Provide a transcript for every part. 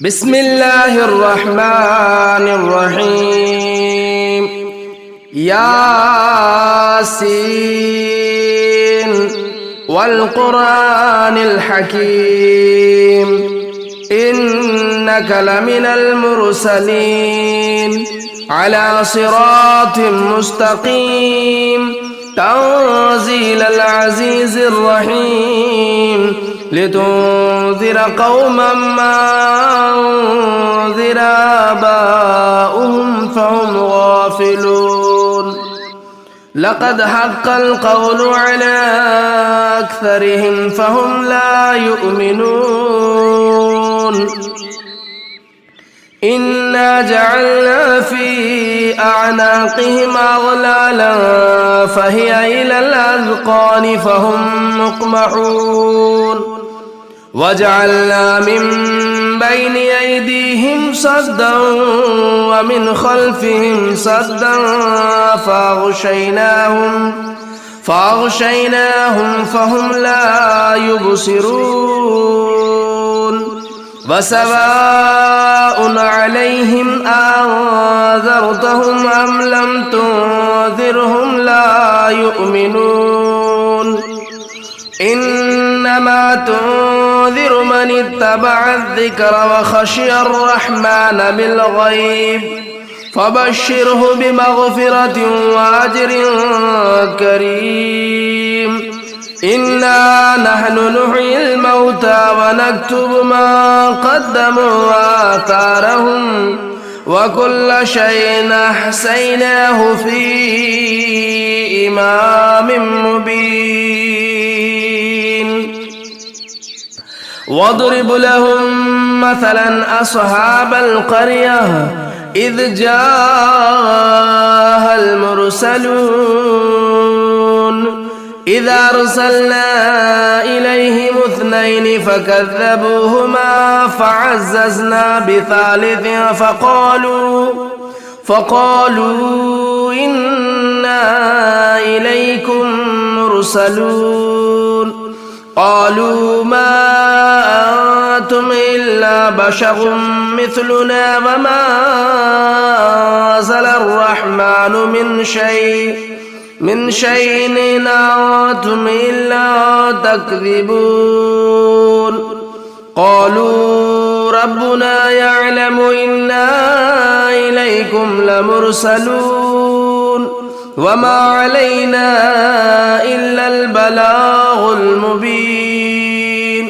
بسم الله الرحمن الرحيم ياسين والقرآن الحكيم إنك لمن المرسلين على صراط مستقيم تنزيل العزيز الرحيم لتنذر قوما ما أنذر آباؤهم فهم غافلون لقد حق القول على أكثرهم فهم لا يؤمنون إنا جعلنا في أعناقهم أغلالا فهي إلى الأذقان فهم مقمحون وجعلنا من بين أيديهم سدا ومن خلفهم سدا فأغشيناهم فهم لا يبصرون وسواء عليهم أنذرتهم أم لم تنذرهم لا يؤمنون إنما تنذر من اتبع الذكر وخشي الرحمن بالغيب فبشره بمغفرة وأجر كريم إنا نحن نحيي الموتى ونكتب ما قدموا وآثارهم وكل شيء أحصيناه في إمام مبين واضرب لهم مثلا أصحاب القرية إذ جاءها المرسلون إذا أرسلنا إليهم 2 فكذبوهما فعززنا بثالث فقالوا إنا إليكم مرسلون قالوا ما أنتم إلا بشر مثلنا وما أنزل الرحمن من شيء إن أنتم إلا تكذبون قالوا ربنا يعلم إنا إليكم لمرسلون وما علينا إلا البلاغ المبين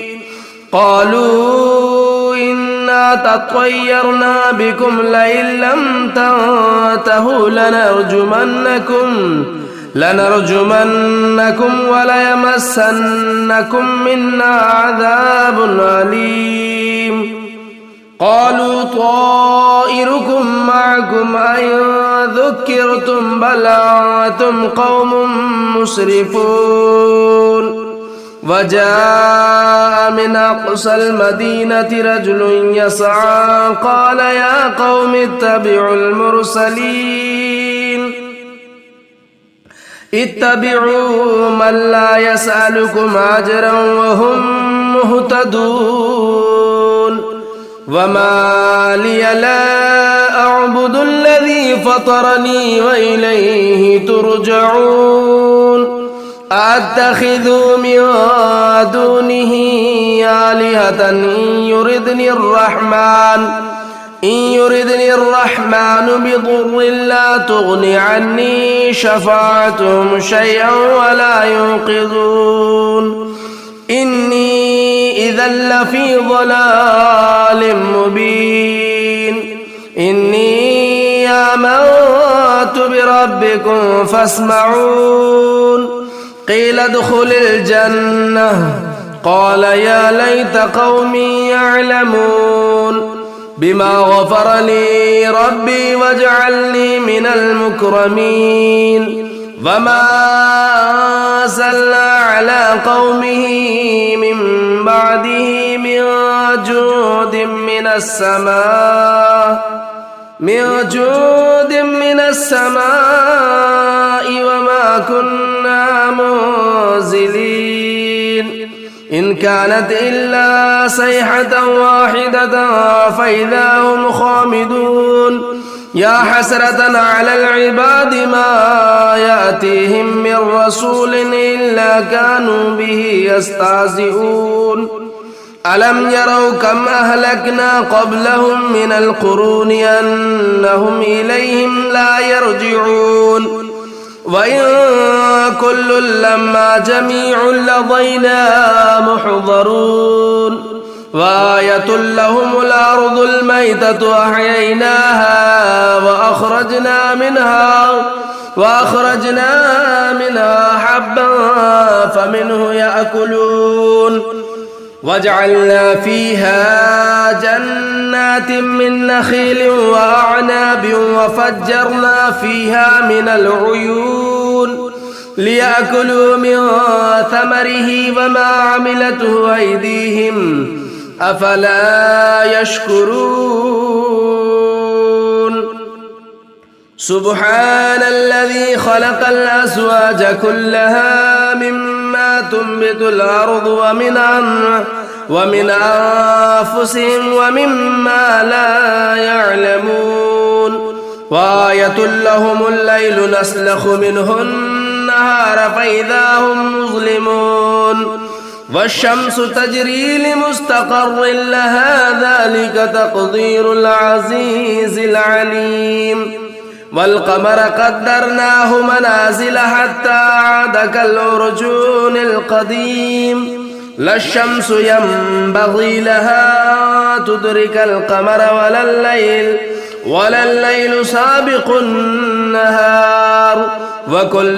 قالوا إنا تطيرنا بكم لئن لم تنتهوا لنرجمنكم وليمسنكم منا عذاب أليم قالوا طائركم معكم أئن ذكرتم بل أنتم قوم مسرفون وجاء من أقصى المدينة رجل يسعى قال يا قوم اتبعوا المرسلين اتبعوا من لا يسألكم أجرا وهم مهتدون وما لي لا أعبد الذي فطرني وإليه ترجعون أتخذ من دونه آلهة إن يردني الرحمن بضر لا تغن عني شفاعتهم شيئا ولا ينقذون إني إذا لفي ضلال مبين إني آمنت بربكم فاسمعون قيل ادخل الجنة قال يا ليت قومي يعلمون بما غفر لي ربي واجعلني من المكرمين وما أرسلنا على قومه من بعده من جود من السماء وما كنا منزلين إن كانت إلا صيحة واحدة فإذا هم خامدون يا حسرة على العباد ما يأتيهم من رسول إلا كانوا به يستهزئون ألم يروا كم أهلكنا قبلهم من القرون أنهم إليهم لا يرجعون وإن كل لما جميع لدينا محضرون وآية لهم الأرض الميتة أحييناها وأخرجنا منها حبا فمنه يأكلون وجعلنا فيها جنات من نخيل وأعناب وفجرنا فيها من العيون ليأكلوا من ثمره وما عملته أيديهم أفلا يشكرون سبحان الذي خلق الأزواج كلها مما تنبت الأرض ومن أنفسهم ومما لا يعلمون وآية لهم الليل نسلخ منه النهار فإذا هم مظلمون والشمس تجري لمستقر لها ذلك تقدير العزيز العليم والقمر قدرناه منازل حتى عاد كالعرجون القديم لا الشمس ينبغي لها تدرك القمر ولا الليل سابق النهار وكل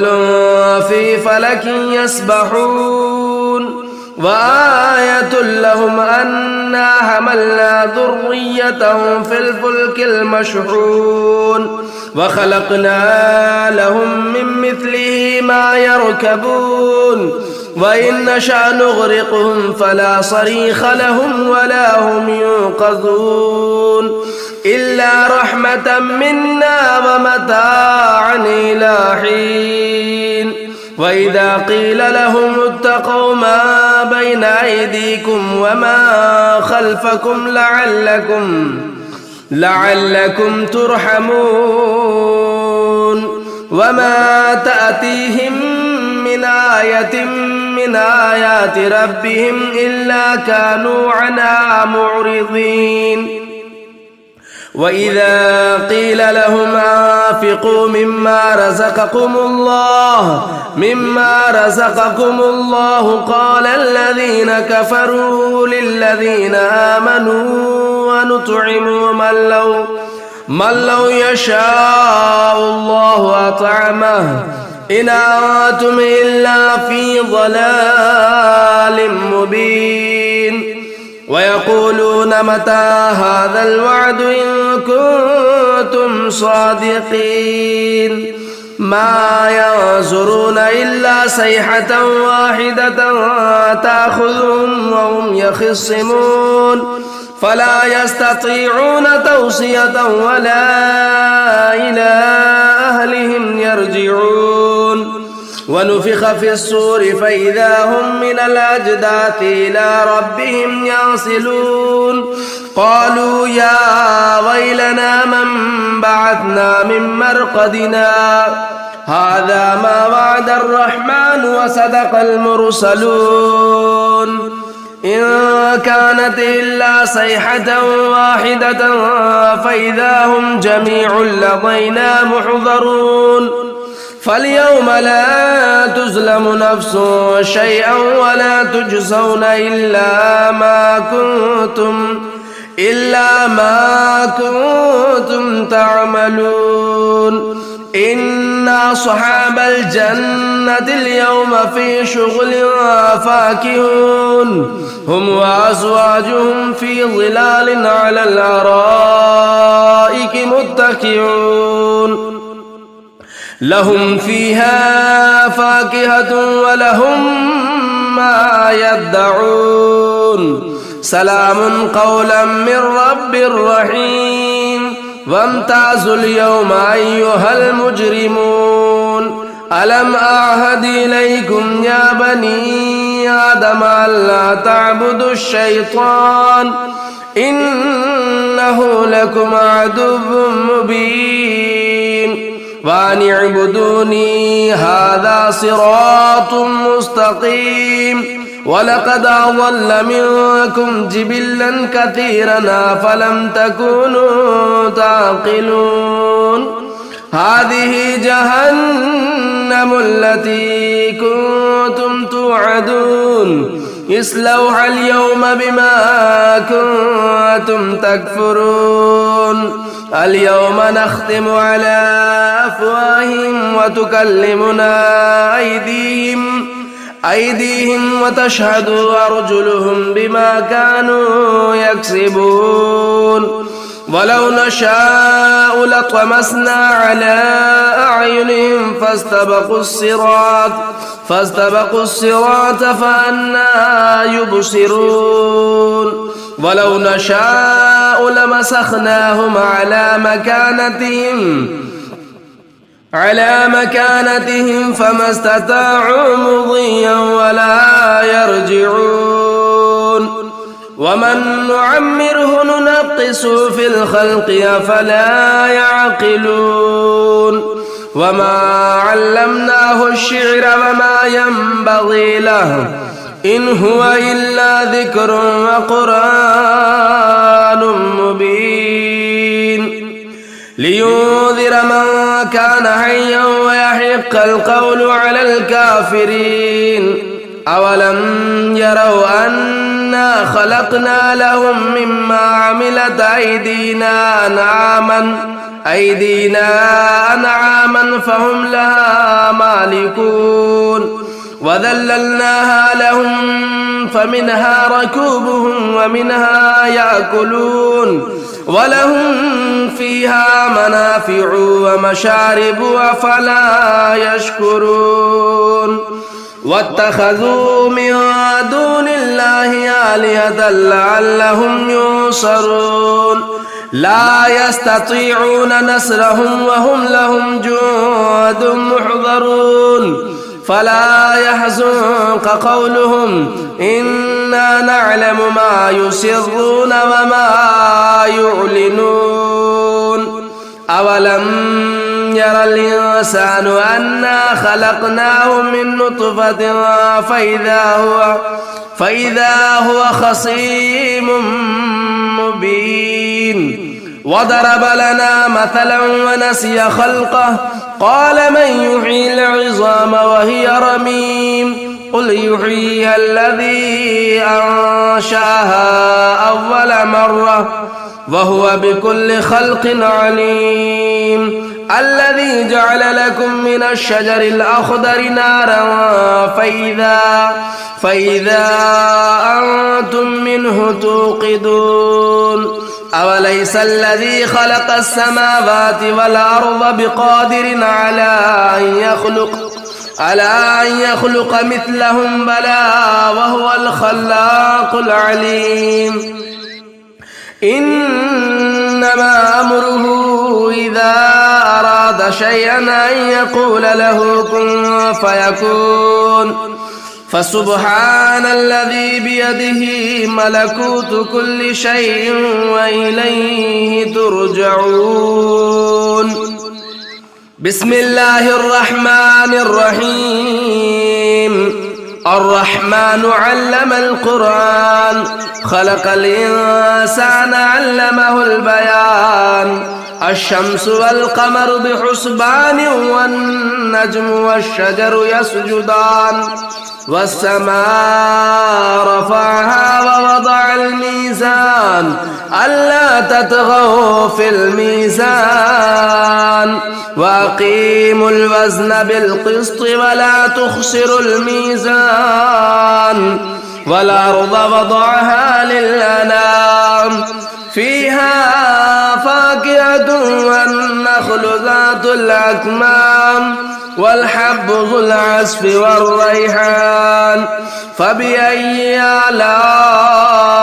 في فلك يسبحون وآية لهم أنا حملنا ذريتهم في الفلك المشحون وخلقنا لهم من مثله ما يركبون وإن نشأ نغرقهم فلا صريخ لهم ولا هم ينقذون إلا رحمة منا ومتاعا إلى حين وإذا قيل لهم اتقوا ما بين أيديكم وما خلفكم لعلكم ترحمون وما تأتيهم من آية من آيات ربهم إلا كانوا عنها معرضين وإذا قيل لهم أنفقوا مما رزقكم الله قال الذين كفروا للذين آمنوا ونطعم من لو يشاء الله أطعمه إن أنتم إلا في ضلال مبين ويقولون متى هذا الوعد إن كنتم صادقين ما ينظرون إلا صيحة واحدة تأخذهم وهم يخصمون فلا يستطيعون توصية ولا إلى أهلهم يرجعون ونفخ في الصور فإذا هم من الأجداث إلى ربهم ينسلون قالوا يا ويلنا من بعثنا من مرقدنا هذا ما وعد الرحمن وصدق المرسلون إن كانت إلا صيحة واحدة فإذا هم جميع لدينا محضرون فاليوم لا تظلم نفس شيئا ولا تجزون إلا ما كنتم تعملون إن أصحاب الجنة اليوم في شغل فاكهون هم وأزواجهم في ظلال على الأرائك متكئون لهم فيها فاكهة ولهم ما يدعون سلام قولا من رب رحيم وامتازوا اليوم أيها المجرمون ألم أعهد إليكم يا بني بني آدم ألا تعبدوا الشيطان إنه لكم عدو مبين وأن اعبدوني هذا صراط مستقيم ولقد أضل منكم جبلا كثيرا أفلم تكونوا تعقلون هذه جهنم التي كنتم توعدون اصلوها اليوم بما كنتم تكفرون اليوم نختم على أفواههم وتكلمنا أيديهم وتشهد أرجلهم بما كانوا يكسبون ولو نشاء لطمسنا على أعينهم فاستبقوا الصراط فأنى يبصرون ولو نشاء لمسخناهم على مكانتهم فما استطاعوا مضيا ولا يرجعون ومن نعمره ننقص في الخلق أفلا يعقلون وما علمناه الشعر وما ينبغي له إن هو إلا ذكر وقرآن مبين لينذر من كان حيا ويحق القول على الكافرين أولم يروا أنا خلقنا لهم مما عملت أيدينا أنعاما فهم لها مالكون وذللناها لهم فمنها ركوبهم ومنها يأكلون ولهم فيها منافع ومشارب أفلا يشكرون واتخذوا من دون الله آلهة لعلهم ينصرون لا يستطيعون نصرهم وهم لهم جند محضرون فلا يحزنك قولهم إنا نعلم ما يسرون وما يعلنون أولم يرى الإنسان أنا خلقناه من نطفة فإذا هو خصيم مبين وضرب لنا مثلا ونسي خلقه قال من يحيي العظام وهي رميم قل يحييها الذي أنشأها أول مرة وهو بكل خلق عليم الذي جعل لكم من الشجر الأخضر نارا فإذا أنتم منه توقدون أوليس الذي خلق السماوات والأرض بقادر على أن يخلق مثلهم بلى وهو الخلاق العليم إنما أمره إذا أراد شيئا أن يقول له كن فيكون فسبحان الذي بيده ملكوت كل شيء وإليه ترجعون بسم الله الرحمن الرحيم الرحمن علم القرآن خلق الإنسان علمه البيان الشمس والقمر بحسبان والنجم والشجر يسجدان والسماء رفعها ووضع الميزان ألا تطغوا في الميزان وأقيموا الوزن بالقسط ولا تخسروا الميزان والأرض وضعها للأنام فيها فاكهة والنخل ذات الأكمام والحب ذو العصف والريحان فبأي آلاء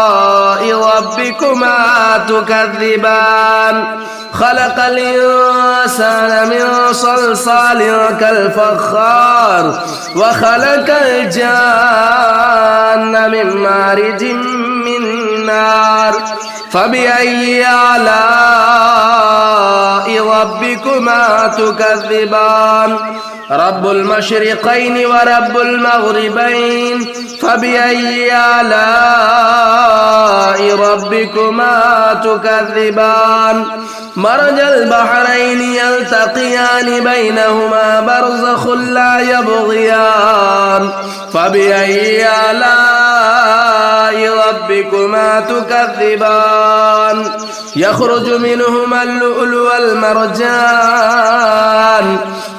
ربكما تكذبان خلق الإنسان من صلصال كالفخار وخلق الجان من مارج من نار فبأي آلاء ربكما تكذبان رب المشرقين ورب المغربين فبأي آلاء ربكما تكذبان مرج البحرين يلتقيان بينهما برزخ لا يبغيان فبأي آلاء ربكما تكذبان يخرج منهما اللؤلؤ والمرجان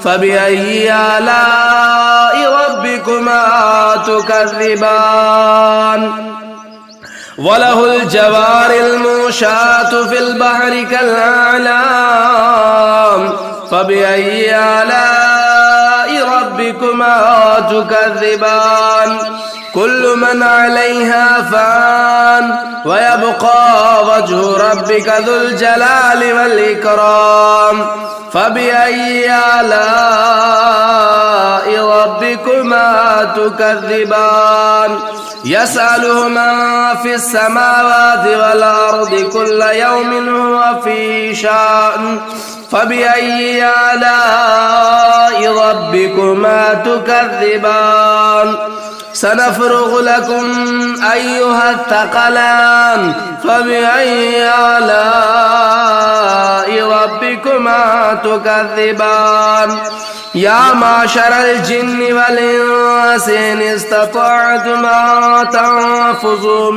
فبأي آلاء ربكما تكذبان وله الجوار المنشآت في البحر كالأعلام فبأي آلاء ربكما تكذبان كل من عليها فان ويبقى وجه ربك ذو الجلال والإكرام فبأي آلاء ربكما تكذبان يسأله من في السماوات والأرض كل يوم هو في شأن فبأي آلاء ربكما تكذبان سنفرغ لكم أيها الثقلان فبأي آلاء ربكما تكذبان يا معشر الجن والإنس إن استطعتم أن تنفذوا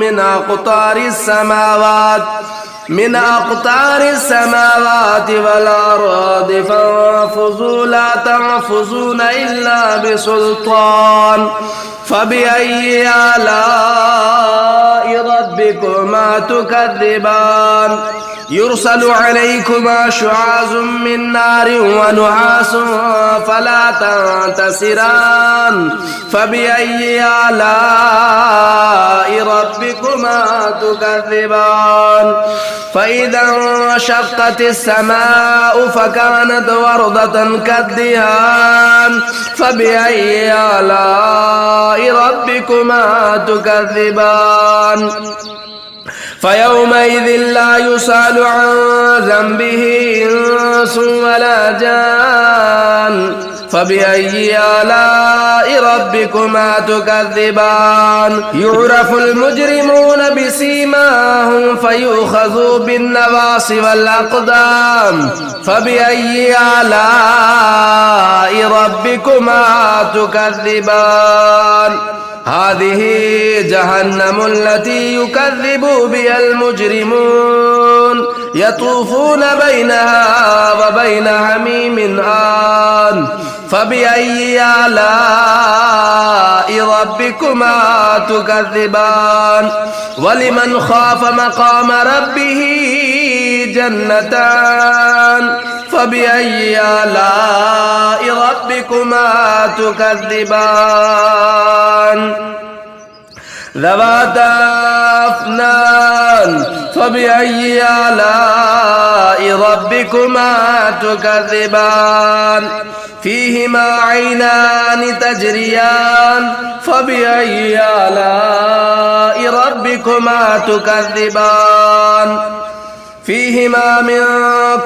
من أقطار السماوات والأرض فانفذوا لا تنفذون إلا بسلطان فبأي آلاء ربكما تكذبان يرسل عليكما شعاظ من نار ونحاس فلا تنتصران فبأي آلاء ربكما تكذبان فإذا انشقت السماء فكانت وردة كالدهان فبأي آلاء ربكما تكذبان فيومئذ لا يسأل عن ذنبه إنس ولا جان فبأي آلاء ربكما تكذبان يعرف المجرمون بسيماهم فيؤخذوا بالنواصي والأقدام فبأي آلاء ربكما تكذبان هذه جهنم التي يكذب بها المجرمون يطوفون بينها وبين حميم آن فبأي آلاء ربكما تكذبان ولمن خاف مقام ربه جنتان فبأي آلاء ربكما تكذبان ذواتا أفنان فبأي آلاء ربكما تكذبان فيهما عينان تجريان فبأي آلاء ربكما تكذبان فيهما من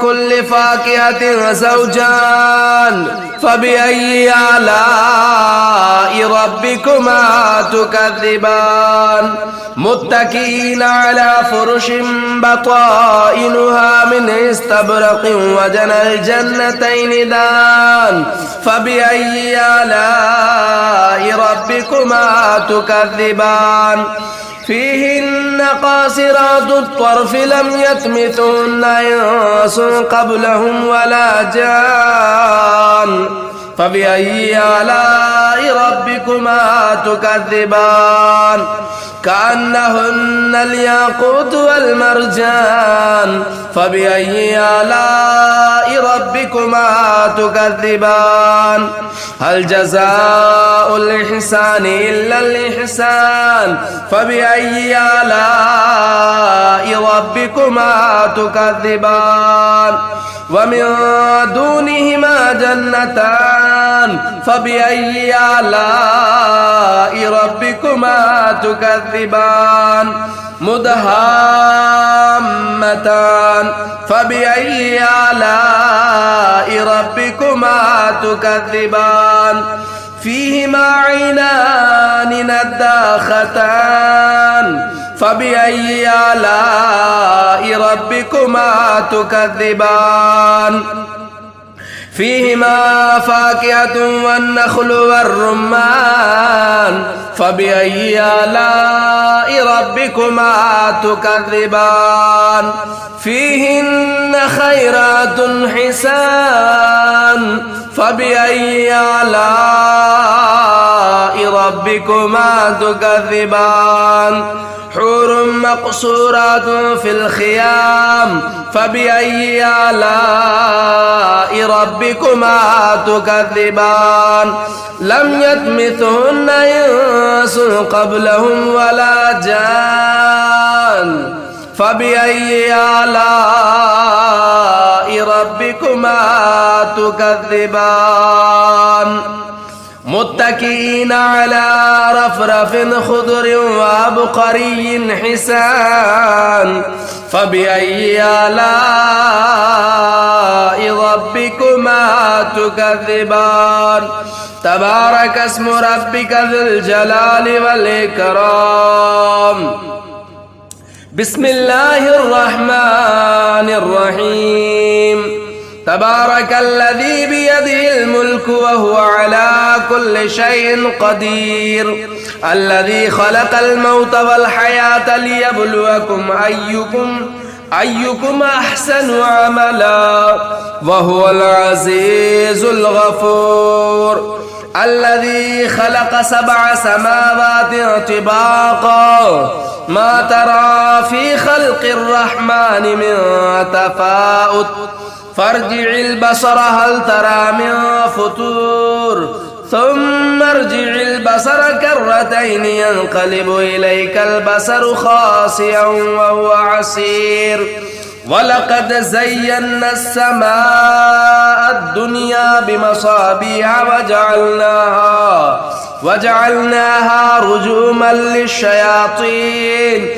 كل فاكهة زوجان فبأي آلاء ربكما تكذبان متكئين على فرش بطائنها من استبرق وجنى الجنتين دان فبأي آلاء ربكما تكذبان فيهن قاصرات الطرف لم يطمثهن إنس قبلهم ولا جان فبأي آلاء ربكما تكذبان كأنهن الياقوت والمرجان فبأي آلاء ربكما ربكما تكذبان هل جزاء الإحسان إلا الإحسان فبأي آلاء ربكما تكذبان ومن دونهما جنتان فبأي آلاء ربكما تكذبان مدهامتان فبأي آلاء ربكما تكذبان فيهما عينان نضاختان فبأي آلاء ربكما تكذبان فيهما فاكهة والنخل والرمان فبأي آلاء ربكما تكذبان فيهن خيرات حسان فبأي آلاء ربكما تكذبان حور مقصورات في الخيام فبأي آلاء ربكما تكذبان لم يطمثهن إنس قبلهم ولا جان فبأي آلاء ربكما تكذبان متكئين على رفرف خضر وعبقري حسان فبأي آلاء ربكما تكذبان تبارك اسم ربك ذي الجلال والإكرام بسم الله الرحمن الرحيم تبارك الذي بيده الملك وهو على كل شيء قدير الذي خلق الموت والحياة ليبلوكم أيكم أحسن عملا وهو العزيز الغفور الذي خلق 7 سماوات طباقا ما ترى في خلق الرحمن من تفاؤت فارجع البصر هل ترى من فطور ثم ارجع البصر كرتين ينقلب إليك البصر خاسئا وهو حسير ولقد زينا السماء الدنيا بمصابيح وجعلناها رجوما للشياطين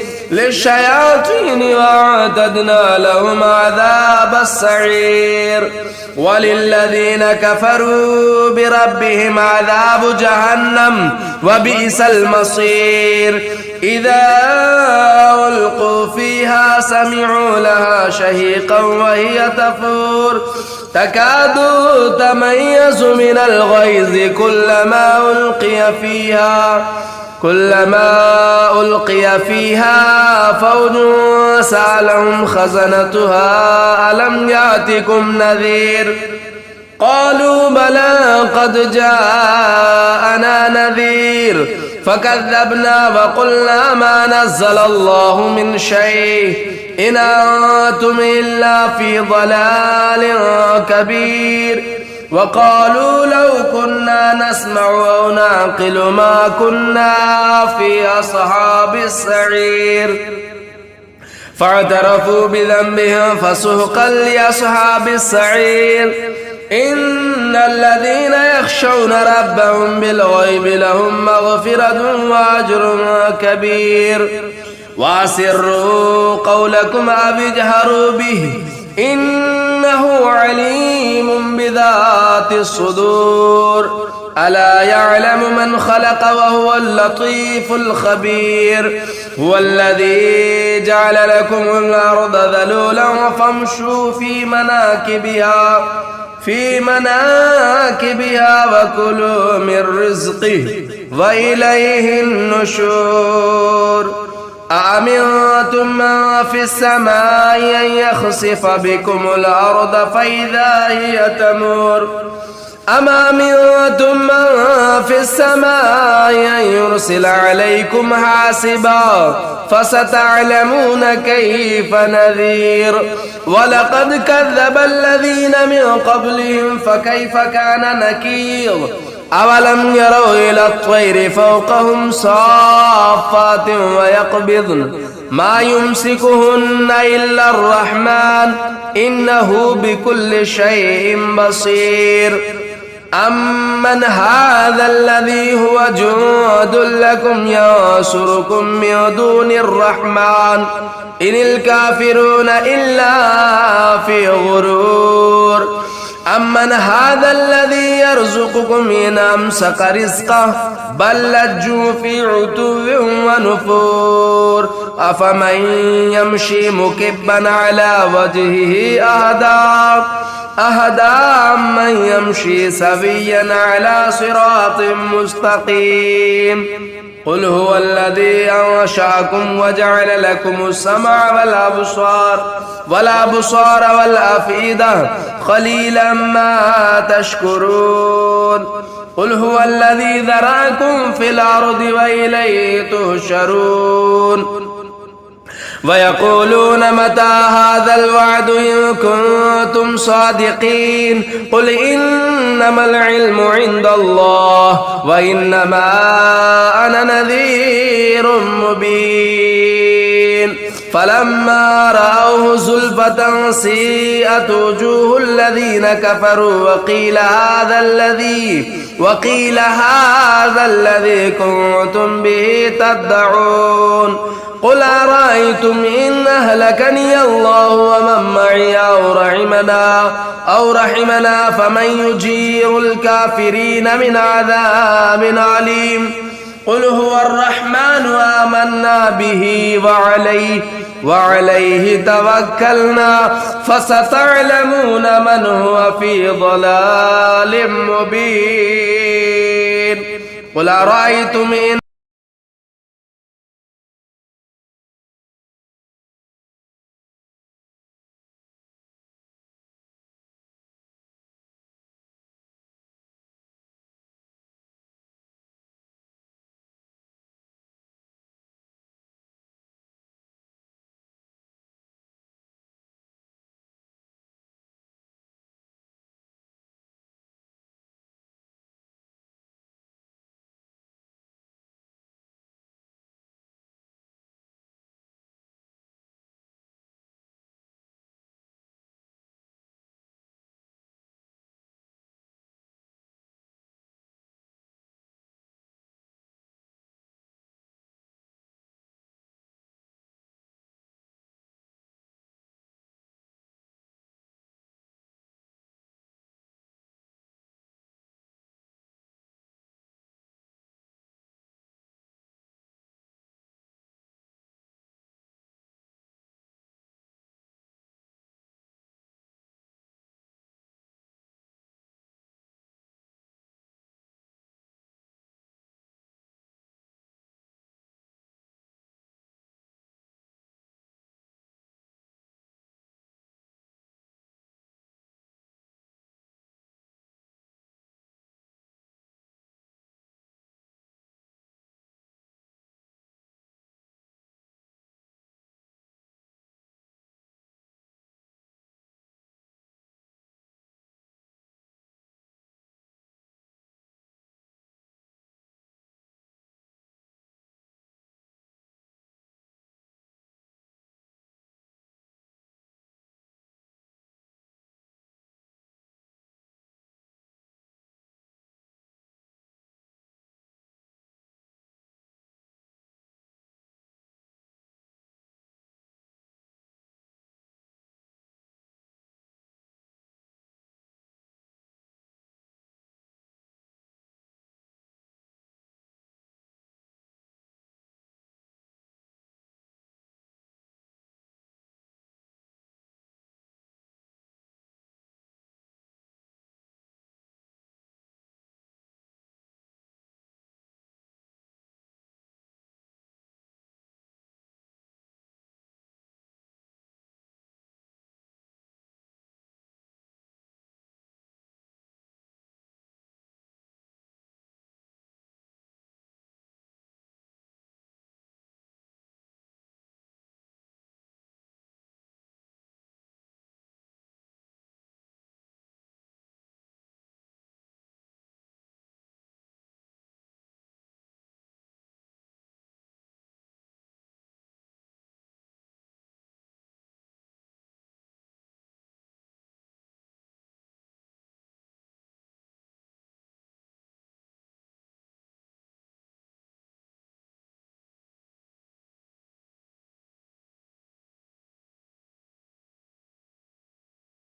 وأعتدنا لهم عذاب السعير وللذين كفروا بربهم عذاب جهنم وبئس المصير إذا ألقوا فيها سمعوا لها شهيقا وهي تفور تكاد تميز من الغيظ كلما ألقي فيها فوج سألهم خزنتها ألم يأتكم نذير قالوا بلى قد جاءنا نذير فكذبنا وقلنا ما نزل الله من شيء إن أنتم إلا في ضلال كبير وقالوا لو كنا نسمع أو نعقل ما كنا في أصحاب السعير فاعترفوا بذنبهم فسحقا لأصحاب السعير إن الذين يخشون ربهم بالغيب لهم مغفرة وأجر كبير وأسروا قولكم أو اجهروا به إنه عليم بذات الصدور ألا يعلم من خلق وهو اللطيف الخبير هو الذي جعل لكم الأرض ذلولا فامشوا في مناكبها وكلوا من رزقه وإليه النشور أأمنتم من في السماء أن يخسف بكم الأرض فإذا هي تمور أم أمنتم من في السماء أن يرسل عليكم حاسبا فستعلمون كيف نذير ولقد كذب الذين من قبلهم فكيف كان نكير أولم يروا إلى الطير فوقهم صافات ويقبضن ما يمسكهن إلا الرحمن إنه بكل شيء بصير أمن هذا الذي هو جند لكم ينصركم من دون الرحمن إن الكافرون إلا في غرور أمن هذا الذي يرزقكم إن أمسك رزقه بل لجوا في عتو ونفور أفمن يمشي مكبا على وجهه أهدى من يمشي سويا على صراط مستقيم قل هو الذي أنشأكم وجعل لكم السمع والأبصار والأفئدة قليلا ما تشكرون قل هو الذي ذرأكم في الأرض وإليه تحشرون ويقولون متى هذا الوعد إن كنتم صادقين قل إنما العلم عند الله وإنما أنا نذير مبين فلما رأوه زلفة سيئت وجوه الذين كفروا وقيل هذا الذي كنتم به تدعون قل أرأيتم إن أهلكني الله ومن معي أو رحمنا فمن يجير الكافرين من عذاب عليم قل هو الرحمن آمنا به وعليه توكلنا فستعلمون من هو في ضلال مبين قل أرأيتم إن